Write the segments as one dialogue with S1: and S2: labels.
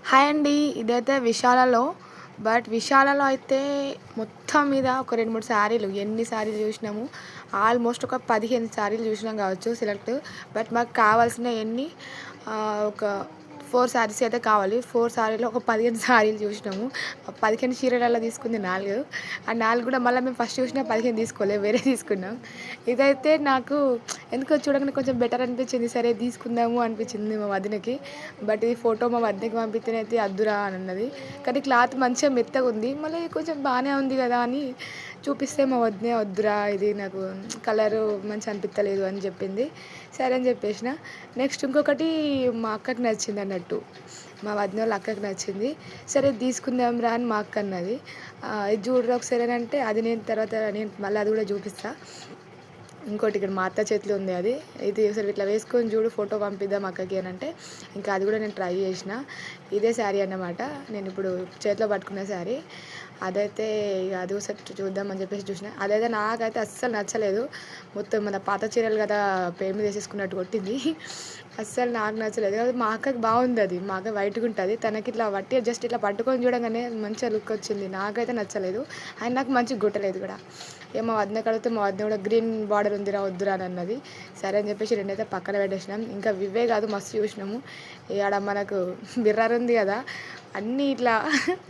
S1: Hi అండి. ఇదైతే విశాలలో. విశాలలో అయితే మొత్తం మీద ఒక 2, 3 శారీలు ఎన్ని శారీలు జూసినాము. ఆల్మోస్ట్ ఒక 15 శారీలు జూసినాం గావచ్చు సెలెక్ట్. మాకు కావాల్సినయి ఎన్ని ఒక 4 శారీస్ అయితే కావాలి. 4 శారీలో ఒక 15 శారీలు జూసినాము. 15 చీరలల్ల తీసుకుంది 4. ఆ 4 గూడా మళ్ళా మేము ఫస్ట్ చూసిన 15 తీసుకోలే. వేరే తీసుకున్నాం. ఇదైతే నాకు ఎందుకో చూడగానే కొంచెం బెటర్ అనిపించింది. సరే తీసుకుందాము అనిపించింది మా వదినకి. ఇది ఫోటో మా వదినకి పంపిత్తేనైతే అద్దురా అని అన్నది. కానీ క్లాత్ మంచిగా మెత్తగుంది. మళ్ళీ కొంచెం బానే ఉంది గదా అని చూపిస్తే మా వదినే వద్దురా ఇది నాకు కలరు మంచిగా అనిపిత్తలేదు అని చెప్పింది. సరే అని చెప్పేసిన. నెక్స్ట్ ఇంకొకటి మా అక్కకి నచ్చిందన్నట్టు. మా వదినోళ్ళ అక్కకి నచ్చింది. సరే తీసుకుందాంరా అని మా అక్క అన్నది. ఇది చూడురా ఒకసారి అని అంటే అది నేను తర్వాత నేను మళ్ళీ అది కూడా చూపిస్తా. ఇంకోటి ఇక్కడ మా అత్త చేతిలో ఉంది అది. ఇది ఒకసారి ఇట్లా వేసుకొని చూడు ఫోటో పంపిద్దాం అక్కకి అని అంటే ఇంకా అది కూడా నేను ట్రై చేసిన. ఇదే శారీ అన్నమాట. నేను ఇప్పుడు చేతిలో పట్టుకున్న శారీ. అదైతే ఇక అది ఒకసారి చూద్దామని చెప్పేసి చూసిన. అదైతే నాకైతే అస్సలు నచ్చలేదు. మొత్తం మన పాత చీరలు కదా పేరు మీద వేసేసుకున్నట్టు కొట్టింది. అస్సలు నాకు నచ్చలేదు. అది మా అక్కకి బాగుంది. అది మా అక్క వైట్గా ఉంటుంది. తనకి ఇట్లా జస్ట్ ఇట్లా పట్టుకొని చూడగానే మంచిగా లుక్ వచ్చింది. నాకైతే నచ్చలేదు. అండ్ నాకు మంచిగా గుట్టలేదు కూడా. మా వదినకి అడిగితే మా వదిన కూడా గ్రీన్ బార్డర్ ఉందిరా వద్దురా అని అన్నది. సరే అని చెప్పేసి రెండైతే పక్కన పెట్టేసినాం. ఇంకా ఇవే కాదు మస్తు చూసినాము. ఇక్కడ మనకు మిర్రర్ ఉంది కదా, అన్నీ ఇట్లా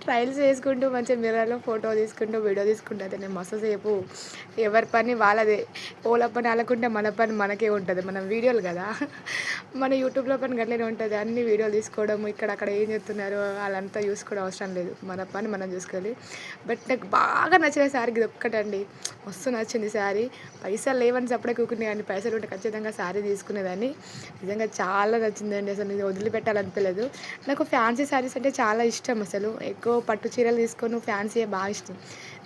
S1: ట్రయల్స్ చేసుకుంటూ మంచిగా మిర్రర్లో ఫోటో తీసుకుంటూ వీడియో తీసుకుంటూ అయితే నేను మస్తు సేపు ఎవరి పని వాళ్ళదే. ఓల పని వాళ్ళకుంటే మన పని మనకే ఉంటుంది. మనం వీడియోలు కదా, మన యూట్యూబ్లో పని గట్లనే ఉంటుంది. అన్ని వీడియోలు తీసుకోవడం, ఇక్కడక్కడ ఏం చేస్తున్నారు వాళ్ళంతా చూసుకోవడం అవసరం లేదు. మన పని మనం చూసుకోవాలి. నాకు బాగా నచ్చిన శారీ ఇది ఒక్కటండి. మస్తు నచ్చింది శారీ. పైసలు లేవని సప్పుడే కూకునే కానీ పైసలు ఉంటే ఖచ్చితంగా శారీ తీసుకునేదాన్ని. నిజంగా చాలా నచ్చిందండి. అసలు నేను వదిలిపెట్టాలనిపించలేదు. నాకు ఫ్యాన్సీ శారీస్ అంటే చాలా ఇష్టం. అసలు ఎక్కువ పట్టు చీరలు తీసుకొని ఫ్యాన్సీయే బాగా ఇష్టం.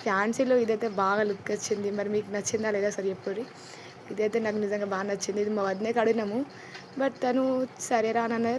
S1: ఫ్యాన్సీలో ఇదైతే బాగా లుక్ వచ్చింది. మరి మీకు నచ్చిందా లేదా సరే చెప్పుర్రి. ఇదైతే నాకు నిజంగా బాగా నచ్చింది. ఇది మా వదినకి అడిగినాము. తను సరేరా అని అన్నది.